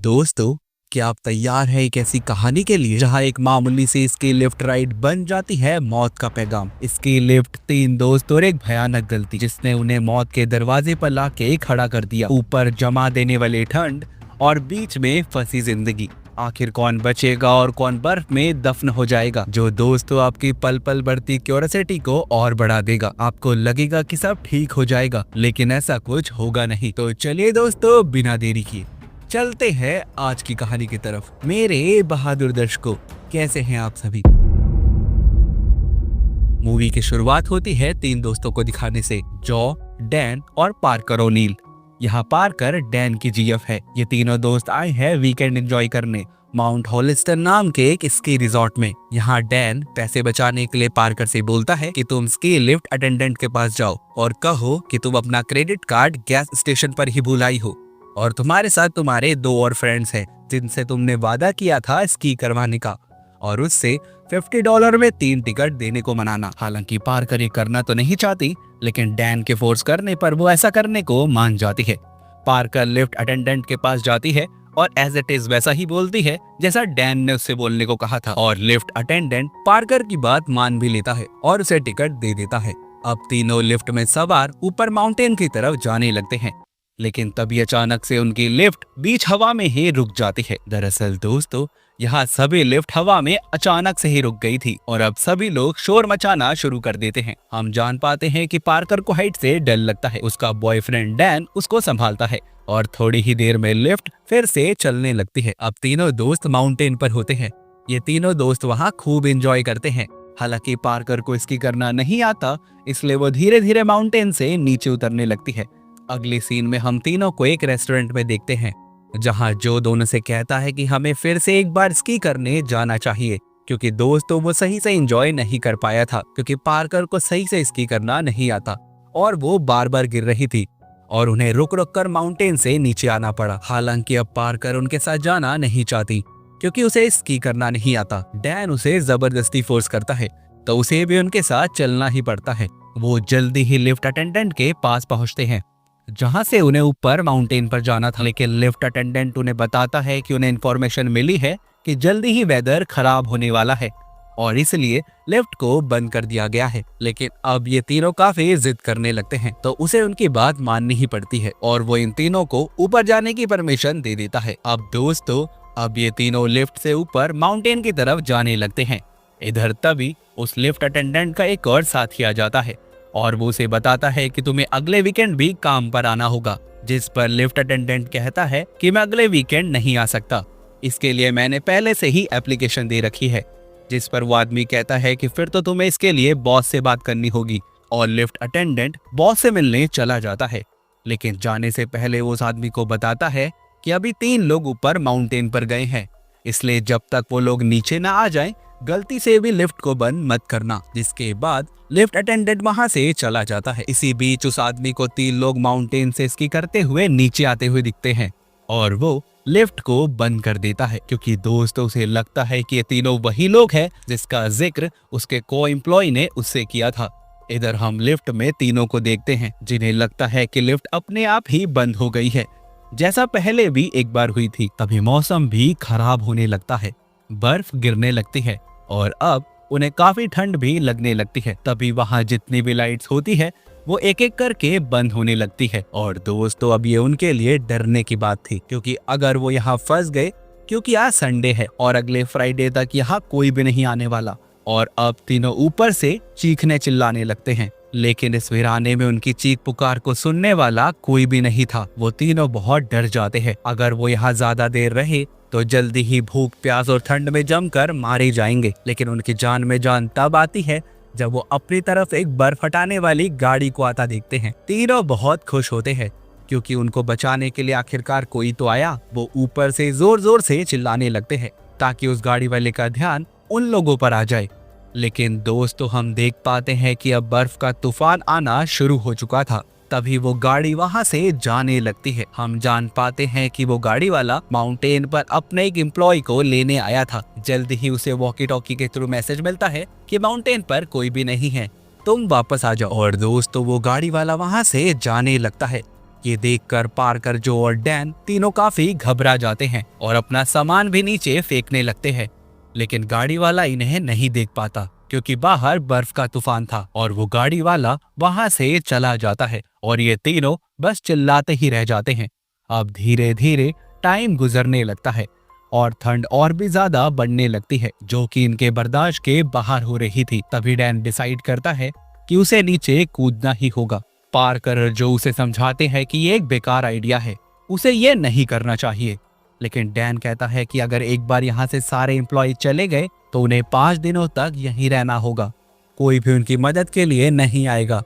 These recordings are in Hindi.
दोस्तों, क्या आप तैयार हैं एक ऐसी कहानी के लिए जहां एक मामूली सी इसकी लिफ्ट राइड बन जाती है मौत का पैगाम। इसकी लिफ्ट, तीन दोस्त और एक भयानक गलती जिसने उन्हें मौत के दरवाजे पर लाके खड़ा कर दिया। ऊपर जमा देने वाली ठंड और बीच में फंसी जिंदगी। आखिर कौन बचेगा और कौन बर्फ में दफन हो जाएगा? जो दोस्तों आपकी पल पल बढ़ती क्यूरियोसिटी को और बढ़ा देगा। आपको लगेगा कि सब ठीक हो जाएगा, लेकिन ऐसा कुछ होगा नहीं। तो चलिए दोस्तों, बिना देरी किए चलते हैं आज की कहानी की तरफ। मेरे बहादुर दर्शकों, कैसे हैं आप सभी? मूवी की शुरुआत होती है तीन दोस्तों को दिखाने से, जॉ, डैन और पार्कर ओनील। यहाँ पार्कर डैन की जीएफ है। ये तीनों दोस्त आए हैं वीकेंड एंजॉय करने माउंट हॉलिस्टर नाम के एक स्की रिजॉर्ट में। यहाँ डैन पैसे बचाने के लिए पार्कर से बोलता है कि तुम स्की लिफ्ट अटेंडेंट के पास जाओ और कहो कि तुम अपना क्रेडिट कार्ड गैस स्टेशन पर ही भुलाई हो और तुम्हारे साथ तुम्हारे दो और फ्रेंड्स हैं जिनसे तुमने वादा किया था स्की करवाने का, और उससे $50 में 3 टिकट देने को मनाना। हालांकि पार्कर ये करना तो नहीं चाहती, लेकिन डैन के फोर्स करने पर वो ऐसा करने को मान जाती है। पार्कर लिफ्ट अटेंडेंट के पास जाती है और एज इट इज वैसा ही बोलती है जैसा डैन ने उससे बोलने को कहा था, और लिफ्ट अटेंडेंट पार्कर की बात मान भी लेता है और उसे टिकट दे देता है। अब तीनों लिफ्ट में सवार ऊपर माउंटेन की तरफ जाने लगते हैं, लेकिन तभी अचानक से उनकी लिफ्ट बीच हवा में ही रुक जाती है। दरअसल दोस्तों, यहाँ सभी लिफ्ट हवा में अचानक से ही रुक गई थी और अब सभी लोग शोर मचाना शुरू कर देते हैं। हम जान पाते हैं कि पार्कर को हाइट से डर लगता है। उसका बॉयफ्रेंड डैन उसको संभालता है और थोड़ी ही देर में लिफ्ट फिर से चलने लगती है। अब तीनों दोस्त माउंटेन पर होते हैं। ये तीनों दोस्त वहाँ खूब एंजॉय करते हैं। हालांकि पार्कर को इसकी करना नहीं आता, इसलिए वो धीरे धीरे माउंटेन से नीचे उतरने लगती है। अगले सीन में हम तीनों को एक रेस्टोरेंट में देखते हैं, जहां जो दोनों से कहता है कि हमें फिर से एक बार स्की करने जाना चाहिए, क्योंकि दोस्तों वो सही से एंजॉय नहीं कर पाया था, क्योंकि पार्कर को सही से स्की करना नहीं आता और वो बार बार गिर रही थी और उन्हें रुक रुक कर माउंटेन से नीचे आना पड़ा। हालांकि अब पार्कर उनके साथ जाना नहीं चाहती, क्योंकि उसे स्की करना नहीं आता। डैन उसे जबरदस्ती फोर्स करता है, तो उसे भी उनके साथ चलना ही पड़ता है। वो जल्दी ही लिफ्ट अटेंडेंट के पास पहुंचते हैं, जहां से उन्हें ऊपर माउंटेन पर जाना था, लेकिन लिफ्ट अटेंडेंट उन्हें बताता है कि उन्हें इन्फॉर्मेशन मिली है कि जल्दी ही वेदर खराब होने वाला है और इसलिए लिफ्ट को बंद कर दिया गया है। लेकिन अब ये तीनों काफी जिद करने लगते हैं, तो उसे उनकी बात माननी ही पड़ती है और वो इन तीनों को ऊपर जाने की परमिशन दे देता है। अब दोस्तों, अब ये तीनों लिफ्ट से ऊपर माउंटेन की तरफ जाने लगते हैं। इधर तभी उस लिफ्ट अटेंडेंट का एक और साथी आ जाता है और वो उसे बताता है कि तुम्हें अगले वीकेंड भी काम पर आना होगा, जिस पर लिफ्ट अटेंडेंट कहता है कि मैं अगले वीकेंड नहीं आ सकता, इसके लिए मैंने पहले से ही एप्लीकेशन दे रखी है। जिस पर वो आदमी कहता है कि फिर तो तुम्हें इसके लिए बॉस से बात करनी होगी, और लिफ्ट अटेंडेंट बॉस से मिलने चला जाता है। लेकिन जाने से पहले वो उस आदमी को बताता है कि अभी 3 लोग ऊपर माउंटेन पर गए हैं, इसलिए जब तक वो लोग नीचे ना आ जाएं, गलती से भी लिफ्ट को बंद मत करना। जिसके बाद लिफ्ट अटेंडेंट वहां से चला जाता है। इसी बीच उस आदमी को 3 लोग माउंटेन से स्की करते हुए नीचे आते हुए दिखते हैं और वो लिफ्ट को बंद कर देता है, क्योंकि दोस्तों उसे लगता है कि ये तीनों वही लोग हैं जिसका जिक्र उसके को एम्प्लॉय ने उससे किया था। इधर हम लिफ्ट में तीनों को देखते हैं, जिन्हें लगता है कि लिफ्ट अपने आप ही बंद हो गई है, जैसा पहले भी एक बार हुई थी। तभी मौसम भी खराब होने लगता है, बर्फ गिरने लगती है और अब उन्हें काफी ठंड भी लगने लगती है। तभी वहां जितनी भी लाइट्स होती है वो एक एक करके बंद होने लगती है। और दोस्तों, अब ये उनके लिए डरने की बात थी, क्योंकि अगर वो यहाँ फंस गए, क्योंकि आज संडे है और अगले फ्राइडे तक यहाँ कोई भी नहीं आने वाला। और अब तीनों ऊपर से चीखने चिल्लाने लगते हैं, लेकिन इस वीराने में उनकी चीख पुकार को सुनने वाला कोई भी नहीं था। वो तीनों बहुत डर जाते हैं। अगर वो यहाँ ज्यादा देर रहे तो जल्दी ही भूख, प्यास और ठंड में जमकर मारे जाएंगे। लेकिन उनकी जान में जान तब आती है जब वो अपनी तरफ एक बर्फ हटाने वाली गाड़ी को आता देखते हैं। तीनों बहुत खुश होते हैं, क्योंकि उनको बचाने के लिए आखिरकार कोई तो आया। वो ऊपर से जोर जोर से चिल्लाने लगते हैं ताकि उस गाड़ी वाले का ध्यान उन लोगों पर आ जाए। लेकिन दोस्तों, हम देख पाते हैं कि अब बर्फ का तूफान आना शुरू हो चुका था। तभी वो गाड़ी वहां से जाने लगती है। हम जान पाते हैं कि वो गाड़ी वाला माउंटेन पर अपने एक एम्प्लॉय को लेने आया था। जल्दी ही उसे वॉकी टॉकी के थ्रू मैसेज मिलता है कि माउंटेन पर कोई भी नहीं है, तुम वापस आ जाओ। और दोस्तों, वो गाड़ी वाला वहां से जाने लगता है। ये देखकर पार्कर, जो और डैन तीनों काफी घबरा जाते हैं और अपना सामान भी नीचे फेंकने लगते हैं। लेकिन गाड़ी वाला इन्हें नहीं देख पाता क्योंकि बाहर बर्फ का तूफान था और वो गाड़ी वाला वहां से चला जाता है और ये तीनों बस चिल्लाते ही रह जाते हैं। अब धीरे धीरे टाइम गुजरने लगता है और ठंड और भी ज्यादा बढ़ने लगती है, जो कि इनके बर्दाश्त के बाहर हो रही थी। तभी डैन डिसाइड करता है कि उसे नीचे कूदना ही होगा। पार्कर जो उसे समझाते हैं कि ये एक बेकार आइडिया है, उसे ये नहीं करना चाहिए। लेकिन डैन कहता है कि अगर एक बार यहाँ से सारे एम्प्लॉय चले गए तो उन्हें 5 दिनों तक यहीं रहना होगा, कोई भी उनकी मदद के लिए नहीं आएगा।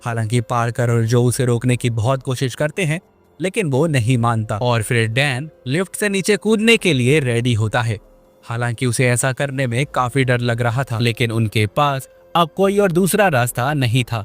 हालांकि पार्कर और जो उसे रोकने की बहुत कोशिश करते हैं, लेकिन वो नहीं मानता और फिर डैन लिफ्ट से नीचे कूदने के लिए रेडी होता है। हालांकि उसे ऐसा करने में काफी डर लग रहा था, लेकिन उनके पास अब कोई और दूसरा रास्ता नहीं था।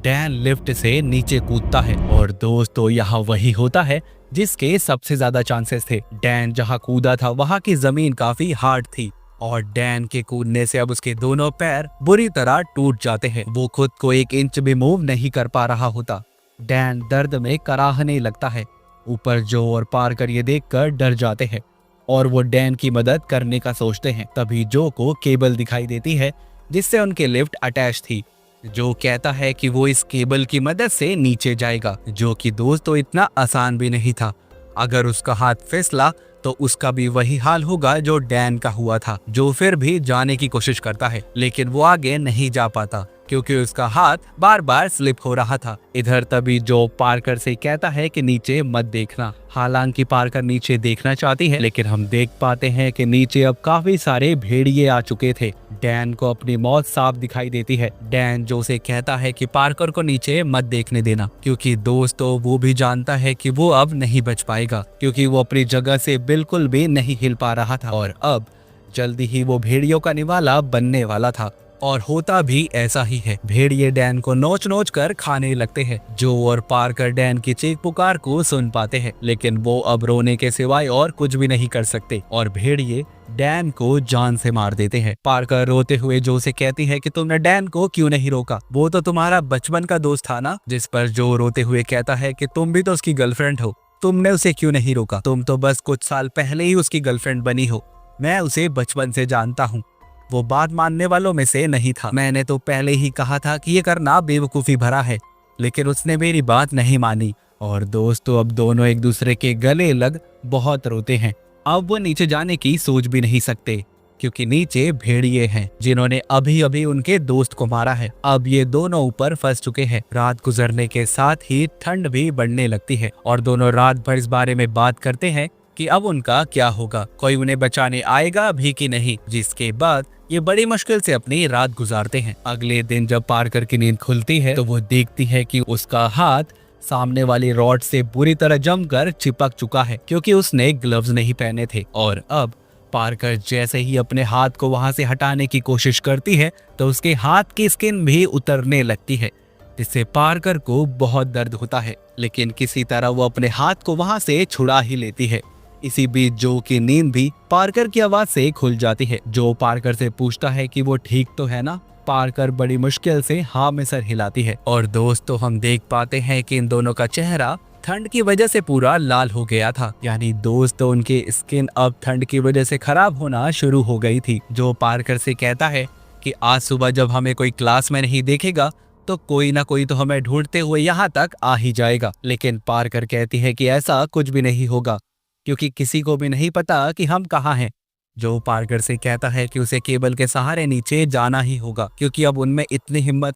डैन लिफ्ट से नीचे कूदता है और दोस्तों यहाँ वही होता है जिसके सबसे ज्यादा चांसेस थे। डैन जहाँ कूदा था वहाँ की जमीन काफी हार्ड थी और डैन के कूदने से अब उसके दोनों पैर बुरी तरह टूट जाते हैं। वो खुद को 1 इंच भी मूव नहीं कर पा रहा होता। डैन दर्द में कराहने लगता है। ऊपर जो और पार्कर ये देखकर डर जाते हैं और वो डैन की मदद करने का सोचते हैं। तभी जो को केबल दिखाई देती है जिससे उनकी लिफ्ट अटैच थी। जो कहता है कि वो इस केबल की मदद से नीचे जाएगा, जो कि दोस्तों इतना आसान भी नहीं था। अगर उसका हाथ फिसला तो उसका भी वही हाल होगा जो डैन का हुआ था। जो फिर भी जाने की कोशिश करता है, लेकिन वो आगे नहीं जा पाता क्योंकि उसका हाथ बार बार स्लिप हो रहा था। इधर तभी जो पार्कर से कहता है कि नीचे मत देखना। हालांकि पार्कर नीचे देखना चाहती है, लेकिन हम देख पाते हैं कि नीचे अब काफी सारे भेड़िए आ चुके थे। डैन को अपनी मौत साफ दिखाई देती है। डैन जो से कहता है कि पार्कर को नीचे मत देखने देना, क्योंकि दोस्तों वो भी जानता है कि वो अब नहीं बच पाएगा, क्योंकि वो अपनी जगह से बिल्कुल भी नहीं हिल पा रहा था और अब जल्दी ही वो भेड़ियों का निवाला बनने वाला था। और होता भी ऐसा ही है। भेड़िए डैन को नोच नोच कर खाने लगते हैं। जो और पार्कर डैन की चीख पुकार को सुन पाते हैं, लेकिन वो अब रोने के सिवाय और कुछ भी नहीं कर सकते और भेड़िए डैन को जान से मार देते हैं। पार्कर रोते हुए जो से कहती है कि तुमने डैन को क्यों नहीं रोका, वो तो तुम्हारा बचपन का दोस्त था ना। जिस पर जो रोते हुए कहता है कि तुम भी तो उसकी गर्लफ्रेंड हो, तुमने उसे क्यों नहीं रोका, तुम तो बस कुछ साल पहले ही उसकी गर्लफ्रेंड बनी हो। मैं उसे बचपन से जानता हूँ, वो बात मानने वालों में से नहीं था। मैंने तो पहले ही कहा था कि ये करना बेवकूफ़ी भरा है, लेकिन उसने मेरी बात नहीं मानी। और दोस्तों अब दोनों एक दूसरे के गले लग बहुत रोते हैं। अब वो नीचे जाने की सोच भी नहीं सकते क्योंकि नीचे भेड़िए हैं जिन्होंने अभी अभी उनके दोस्त को मारा है। अब ये दोनों ऊपर फंस चुके हैं। रात गुजरने के साथ ही ठंड भी बढ़ने लगती है और दोनों रात भर इस बारे में बात करते हैं कि अब उनका क्या होगा, कोई उन्हें बचाने आएगा भी कि नहीं। जिसके बाद ये बड़ी मुश्किल से अपनी रात गुजारते हैं। अगले दिन जब पार्कर की नींद खुलती है तो वो देखती है कि उसका हाथ सामने वाली रॉड से बुरी तरह जमकर चिपक चुका है क्योंकि उसने ग्लव्स नहीं पहने थे। और अब पार्कर जैसे ही अपने हाथ को वहां से हटाने की कोशिश करती है तो उसके हाथ की स्किन भी उतरने लगती है, जिससे पार्कर को बहुत दर्द होता है। लेकिन किसी तरह वो अपने हाथ को वहां से छुड़ा ही लेती है। इसी बीच जो की नींद भी पार्कर की आवाज से खुल जाती है। जो पार्कर से पूछता है कि वो ठीक तो है ना। पार्कर बड़ी मुश्किल से हाँ में सर हिलाती है और दोस्तों हम देख पाते हैं कि इन दोनों का चेहरा ठंड की वजह से पूरा लाल हो गया था। यानी दोस्तों उनकी स्किन अब ठंड की वजह से खराब होना शुरू हो गई थी। जो पार्कर से कहता है कि आज सुबह जब हमें कोई क्लास में नहीं देखेगा तो कोई ना कोई तो हमें ढूंढते हुए यहाँ तक आ ही जाएगा। लेकिन पार्कर कहती है कि ऐसा कुछ भी नहीं होगा क्योंकि किसी को भी नहीं पता कि हम कहाँ हैं। जो पार्कर से कहता है कि उसे केबल के सहारे नीचे जाना ही होगा क्योंकि अब उनमें इतनी हिम्मत